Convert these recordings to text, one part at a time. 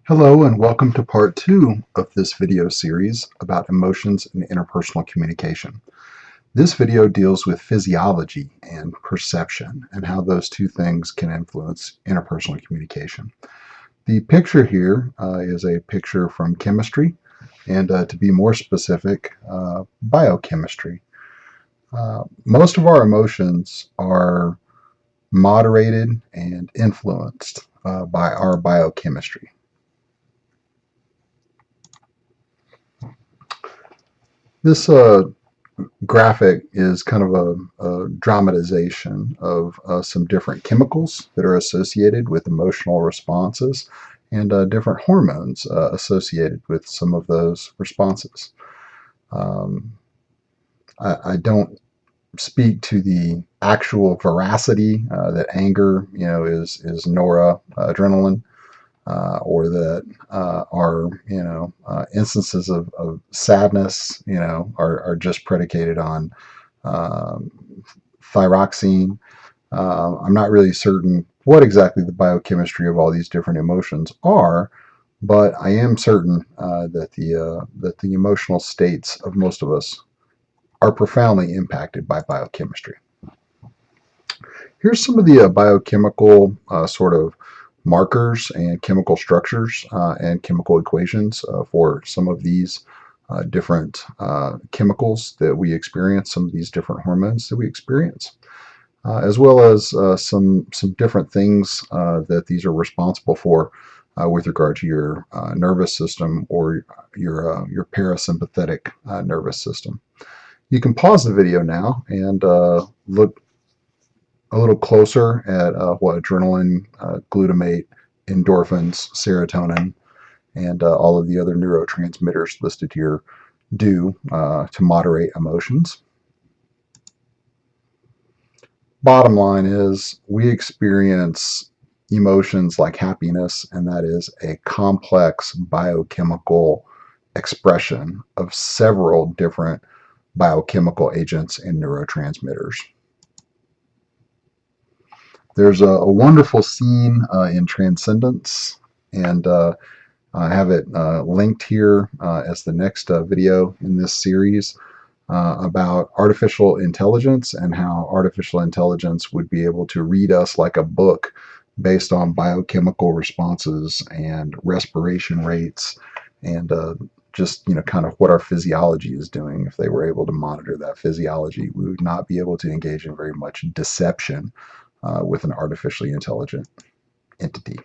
Hello and welcome to part 2 of this video series about emotions and interpersonal communication. This video deals with physiology and perception and how those two things can influence interpersonal communication. The picture here is a picture from chemistry and to be more specific, biochemistry. Most of our emotions are moderated and influenced by our biochemistry. This graphic is kind of a dramatization of some different chemicals that are associated with emotional responses and different hormones associated with some of those responses. Um, I don't speak to the actual veracity that anger, is noradrenaline, or that instances of sadness, are just predicated on um, thyroxine. I'm not really certain what exactly the biochemistry of all these different emotions are, but I am certain that the emotional states of most of us are profoundly impacted by biochemistry. Here's some of the biochemical sort of markers and chemical structures and chemical equations for some of these different chemicals that we experience, some of these different hormones that we experience, as well as some different things that these are responsible for with regard to your nervous system or your parasympathetic nervous system. You can pause the video now and look a little closer at what adrenaline, glutamate, endorphins, serotonin, and all of the other neurotransmitters listed here do to moderate emotions. Bottom line is we experience emotions like happiness, and that is a complex biochemical expression of several different biochemical agents and neurotransmitters. There's a wonderful scene in Transcendence, and I have it linked here as the next video in this series about artificial intelligence and how artificial intelligence would be able to read us like a book based on biochemical responses and respiration rates and just kind of what our physiology is doing. If they were able to monitor that physiology, we would not be able to engage in very much deception with an artificially intelligent entity.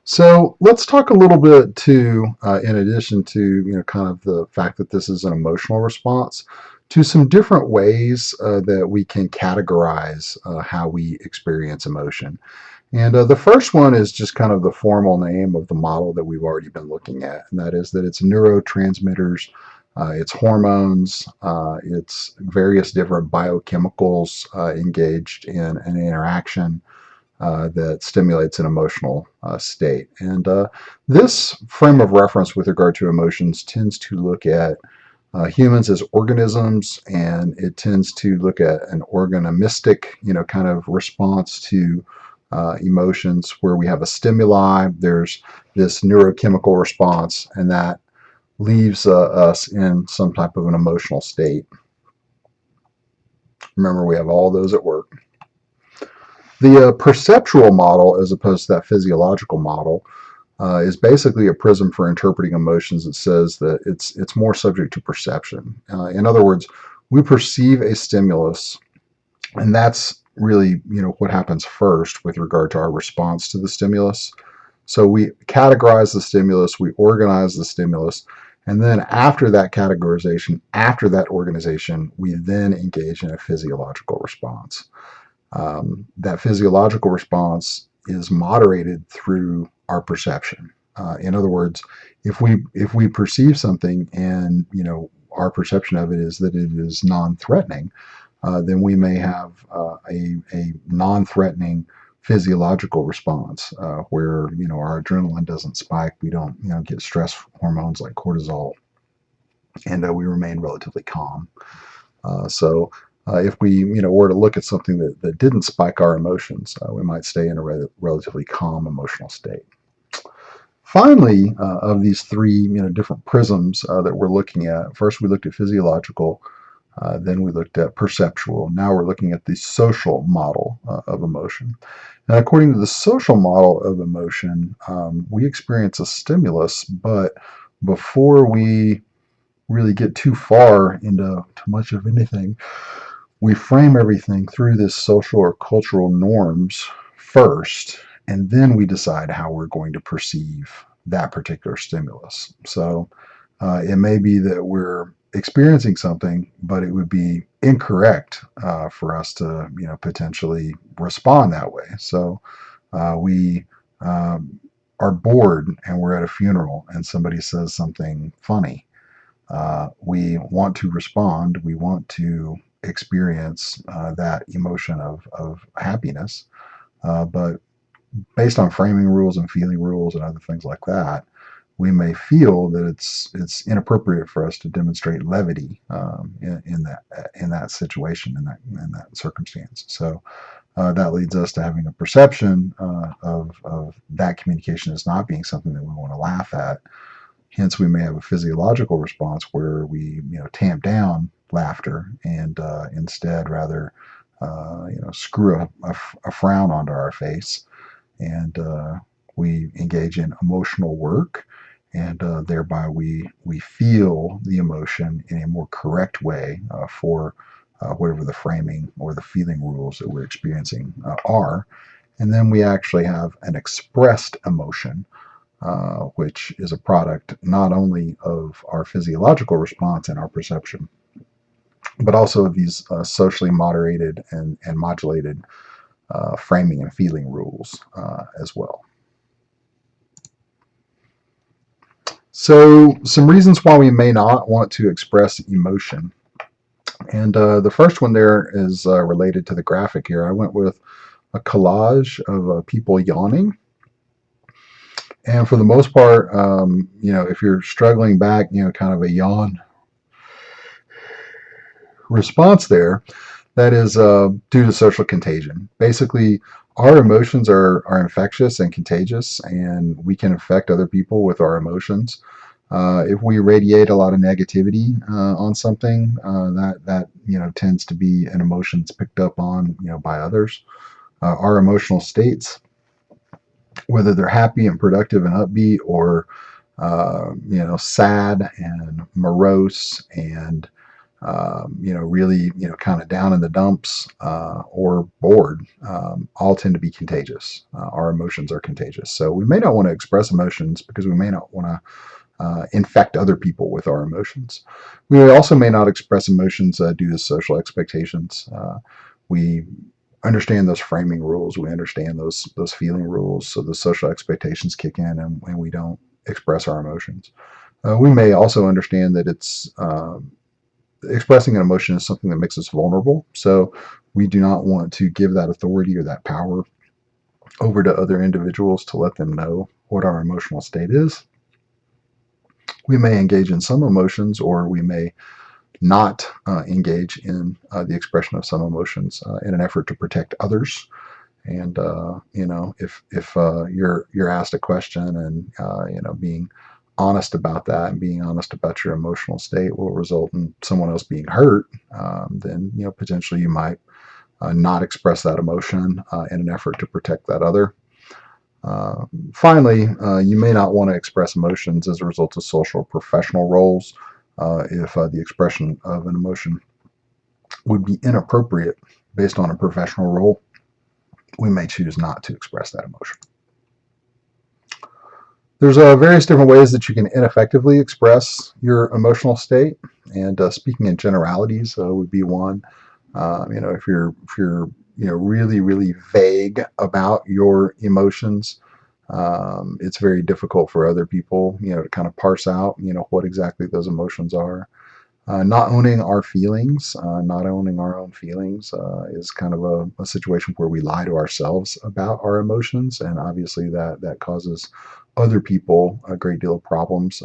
So let's talk a little bit too, in addition to kind of the fact that this is an emotional response, to some different ways that we can categorize how we experience emotion. And the first one is just kind of the formal name of the model that we've already been looking at, and that is that it's neurotransmitters, it's hormones, it's various different biochemicals engaged in an interaction that stimulates an emotional state. And this frame of reference with regard to emotions tends to look at humans as organisms, and it tends to look at an organismistic, kind of response to emotions where we have a stimuli, there's this neurochemical response, and that leaves us in some type of an emotional state. Remember, we have all those at work. The perceptual model, as opposed to that physiological model, is basically a prism for interpreting emotions that says that it's more subject to perception. In other words, we perceive a stimulus, and that's really what happens first with regard to our response to the stimulus. So we categorize the stimulus, we organize the stimulus, and then after that categorization, after that organization, we then engage in a physiological response. That physiological response is moderated through our perception. In other words, if we perceive something and our perception of it is that it is non-threatening, then we may have a non-threatening physiological response where our adrenaline doesn't spike, we don't get stress hormones like cortisol, and we remain relatively calm. So if we were to look at something that didn't spike our emotions, we might stay in a relatively calm emotional state. Finally, of these three different prisms that we're looking at, first we looked at physiological, then we looked at perceptual. Now we're looking at the social model of emotion. Now, according to the social model of emotion, we experience a stimulus, but before we really get too far into too much of anything, we frame everything through this social or cultural norms first, and then we decide how we're going to perceive that particular stimulus. So it may be that we're experiencing something, but it would be incorrect for us to, potentially respond that way. So we are bored and we're at a funeral and somebody says something funny. We want to respond. We want to experience that emotion of happiness. But based on framing rules and feeling rules and other things like that, we may feel that it's inappropriate for us to demonstrate levity in that situation in that circumstance. So that leads us to having a perception of that communication as not being something that we want to laugh at. Hence, we may have a physiological response where we tamp down laughter and instead rather screw a frown onto our face, and we engage in emotional work, and thereby we feel the emotion in a more correct way for whatever the framing or the feeling rules that we're experiencing are. And then we actually have an expressed emotion, which is a product not only of our physiological response and our perception, but also of these socially moderated and modulated framing and feeling rules as well. So, some reasons why we may not want to express emotion. And the first one there is related to the graphic here. I went with a collage of people yawning. And for the most part, if you're struggling back, kind of a yawn response there, that is due to social contagion. Basically, our emotions are infectious and contagious, and we can affect other people with our emotions. If we radiate a lot of negativity on something, that tends to be an emotion that's picked up on by others. Our emotional states, whether they're happy and productive and upbeat, or sad and morose and really, kind of down in the dumps or bored, all tend to be contagious. Our emotions are contagious. So we may not want to express emotions because we may not want to infect other people with our emotions. We also may not express emotions due to social expectations. We understand those framing rules. We understand those feeling rules. So the social expectations kick in, and we don't express our emotions. We may also understand that it's expressing an emotion is something that makes us vulnerable. So we do not want to give that authority or that power over to other individuals to let them know what our emotional state is. We may engage in some emotions, or we may not engage in the expression of some emotions in an effort to protect others. And if you're asked a question, and being honest about that and being honest about your emotional state will result in someone else being hurt, then potentially you might not express that emotion in an effort to protect that other. Finally, you may not want to express emotions as a result of social or professional roles. If the expression of an emotion would be inappropriate based on a professional role, we may choose not to express that emotion. There's various different ways that you can ineffectively express your emotional state, and speaking in generalities would be one. If you're really vague about your emotions, it's very difficult for other people to kind of parse out what exactly those emotions are. Not owning our feelings, not owning our own feelings, is kind of a situation where we lie to ourselves about our emotions, and obviously that causes other people a great deal of problems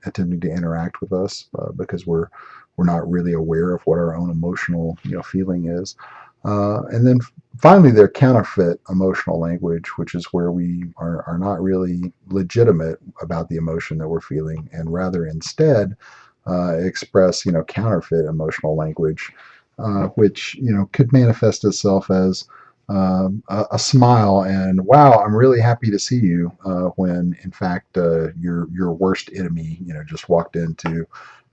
attempting to interact with us because we're not really aware of what our own emotional feeling is. And then finally, they're counterfeit emotional language, which is where we are not really legitimate about the emotion that we're feeling, and rather instead express, counterfeit emotional language, which, could manifest itself as a smile and wow, I'm really happy to see you, when in fact your worst enemy, just walked into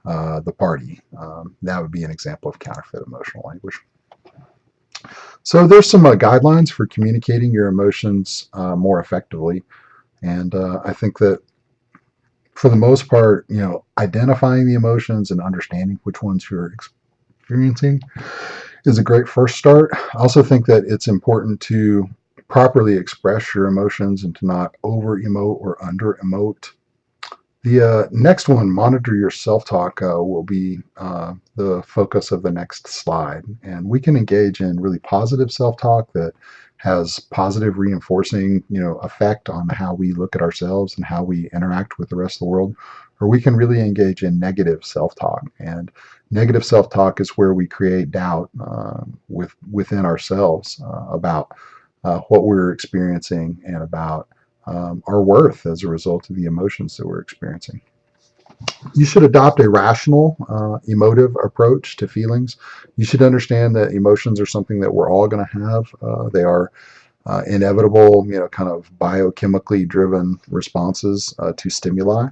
the party. That would be an example of counterfeit emotional language. So there's some guidelines for communicating your emotions more effectively, and I think that for the most part, identifying the emotions and understanding which ones you're experiencing is a great first start. I also think that it's important to properly express your emotions and to not over emote or under emote. The next one, monitor your self talk, will be the focus of the next slide. And we can engage in really positive self talk that has positive reinforcing, effect on how we look at ourselves and how we interact with the rest of the world. Or we can really engage in negative self talk. And negative self talk is where we create doubt within ourselves about what we're experiencing and about our worth as a result of the emotions that we're experiencing. You should adopt a rational, emotive approach to feelings. You should understand that emotions are something that we're all going to have. They are inevitable, kind of biochemically driven responses to stimuli.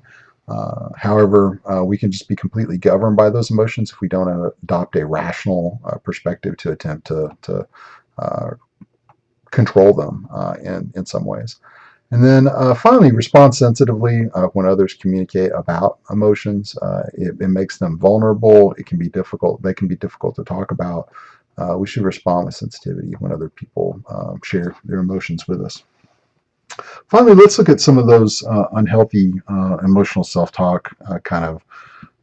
However, we can just be completely governed by those emotions if we don't adopt a rational perspective to attempt to uh, control them in some ways. And then finally, respond sensitively when others communicate about emotions. It makes them vulnerable. It can be difficult. They can be difficult to talk about. We should respond with sensitivity when other people share their emotions with us. Finally, let's look at some of those unhealthy emotional self-talk kind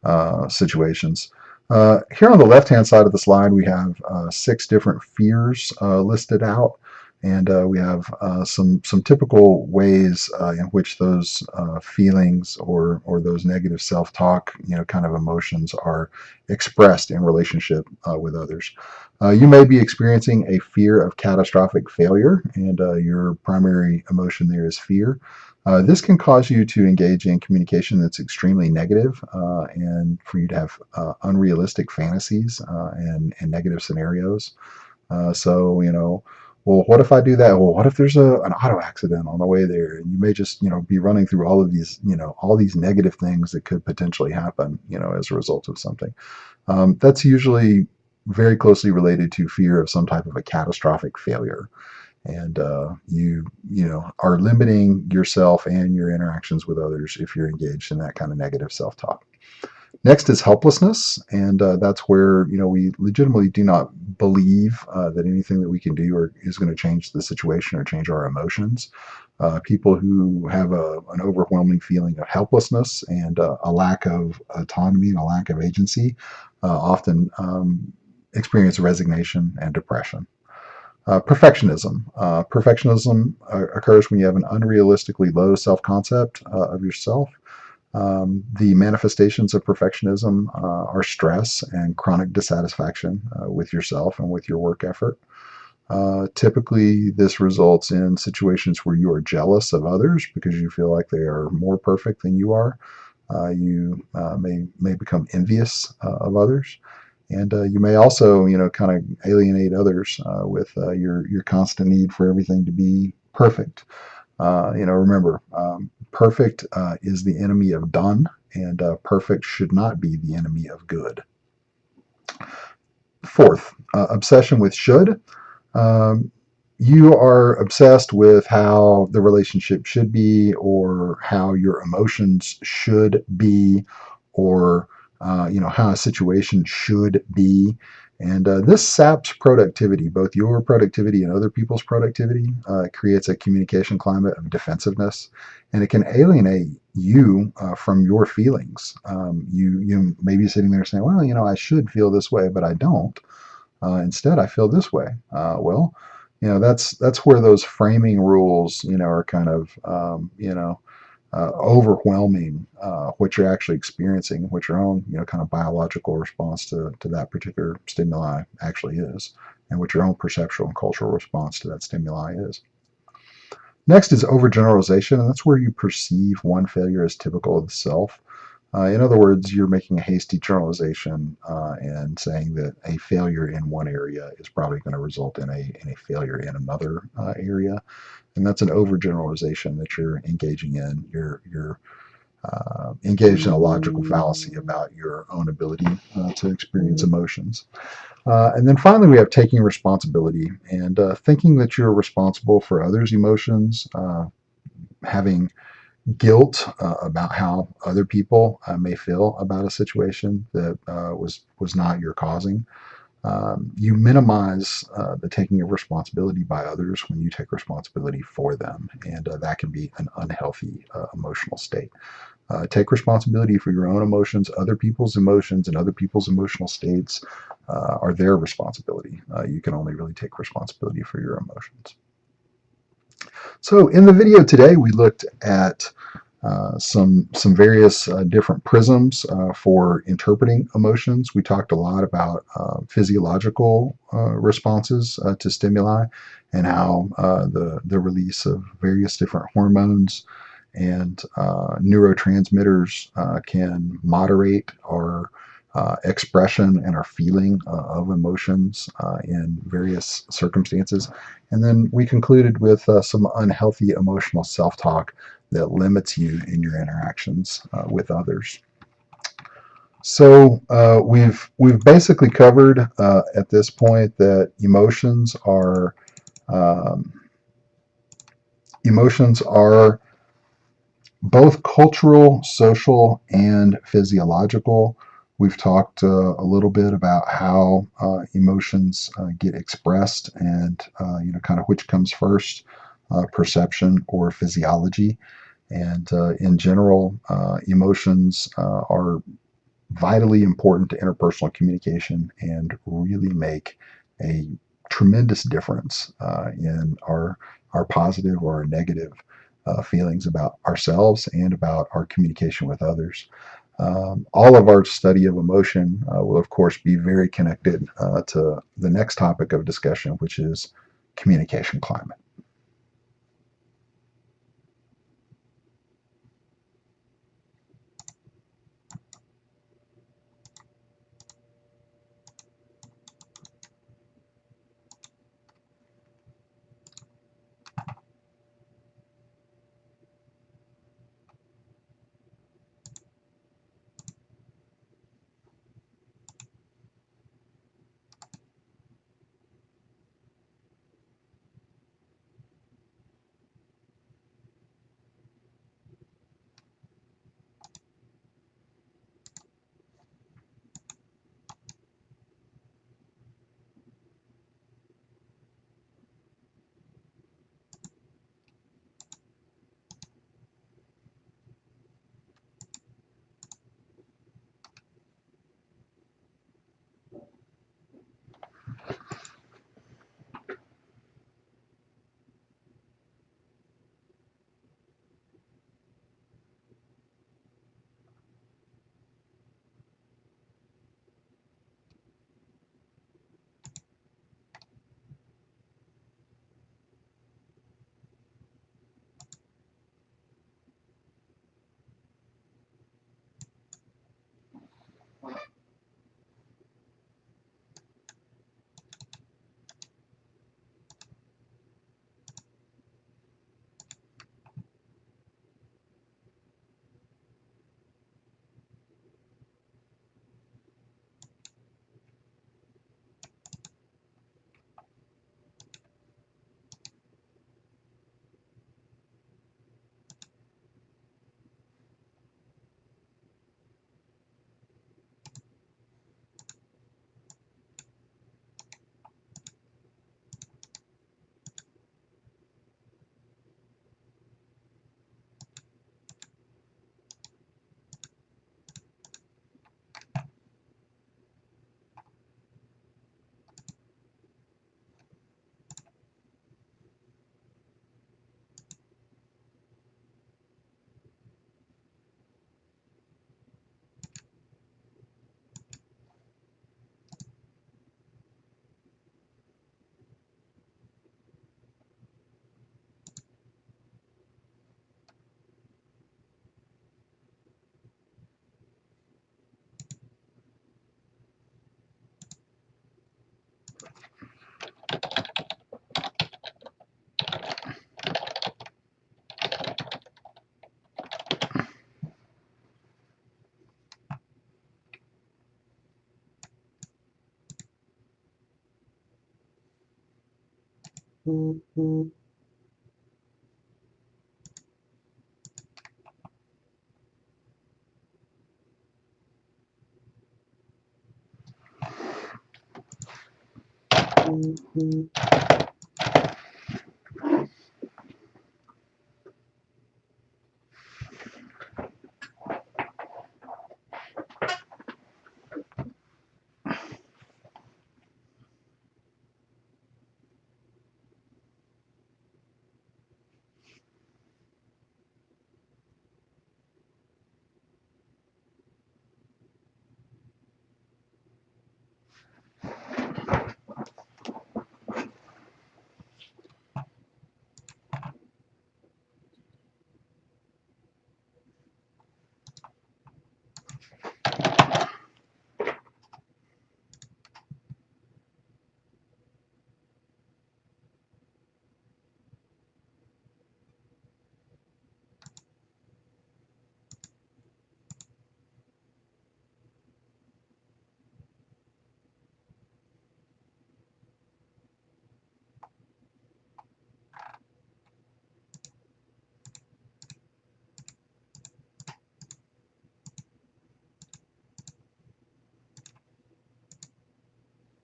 of situations. Here on the left-hand side of the slide, we have 6 different fears listed out, and we have some typical ways in which those feelings or those negative self-talk, kind of emotions are expressed in relationship with others. You may be experiencing a fear of catastrophic failure, and your primary emotion there is fear. This can cause you to engage in communication that's extremely negative, and for you to have unrealistic fantasies and negative scenarios. So, well, what if I do that? Well, what if there's an auto accident on the way there? And you may just, be running through all of these, all these negative things that could potentially happen, as a result of something. That's usually very closely related to fear of some type of a catastrophic failure, and you are limiting yourself and your interactions with others if you're engaged in that kind of negative self-talk. Next is helplessness, and that's where we legitimately do not believe that anything that we can do is going to change the situation or change our emotions. People who have an overwhelming feeling of helplessness and a lack of autonomy and a lack of agency often experience resignation and depression. Perfectionism. Perfectionism occurs when you have an unrealistically low self concept of yourself. The manifestations of perfectionism are stress and chronic dissatisfaction with yourself and with your work effort. Typically, this results in situations where you are jealous of others because you feel like they are more perfect than you are. You may become envious of others, and you may also, kind of alienate others with your constant need for everything to be perfect. Remember, perfect is the enemy of done, and perfect should not be the enemy of good. Fourth, obsession with should. Um, you are obsessed with how the relationship should be, or how your emotions should be, or how a situation should be, and this saps productivity, both your productivity and other people's productivity. It creates a communication climate of defensiveness, and it can alienate you from your feelings. You may be sitting there saying, "Well, I should feel this way, but I don't." Instead, I feel this way. Well, that's where those framing rules, are kind of, overwhelming what you're actually experiencing, what your own, kind of biological response to that particular stimuli actually is. and what your own perceptual and cultural response to that stimuli is. Next is overgeneralization, and that's where you perceive one failure as typical of the self. In other words, you're making a hasty generalization and saying that a failure in one area is probably going to result in a failure in another area, and that's an overgeneralization that you're engaging in. You're engaged in a logical fallacy about your own ability to experience emotions. And then finally, we have taking responsibility and thinking that you're responsible for others' emotions, having guilt about how other people may feel about a situation that was not your causing. You minimize the taking of responsibility by others when you take responsibility for them, and that can be an unhealthy emotional state. Take responsibility for your own emotions, other people's emotions, and other people's emotional states are their responsibility. You can only really take responsibility for your emotions. So in the video today, we looked at some various different prisms for interpreting emotions. We talked a lot about physiological responses to stimuli and how the release of various different hormones and neurotransmitters can moderate our expression and our feeling of emotions in various circumstances. And then we concluded with some unhealthy emotional self-talk that limits you in your interactions with others. So we've basically covered at this point that um, emotions are both cultural, social, and physiological. We've talked a little bit about how emotions get expressed and kind of which comes first, perception or physiology. And in general, emotions are vitally important to interpersonal communication and really make a tremendous difference in our positive or our negative feelings about ourselves and about our communication with others. All of our study of emotion will, of course, be very connected to the next topic of discussion, which is communication climate.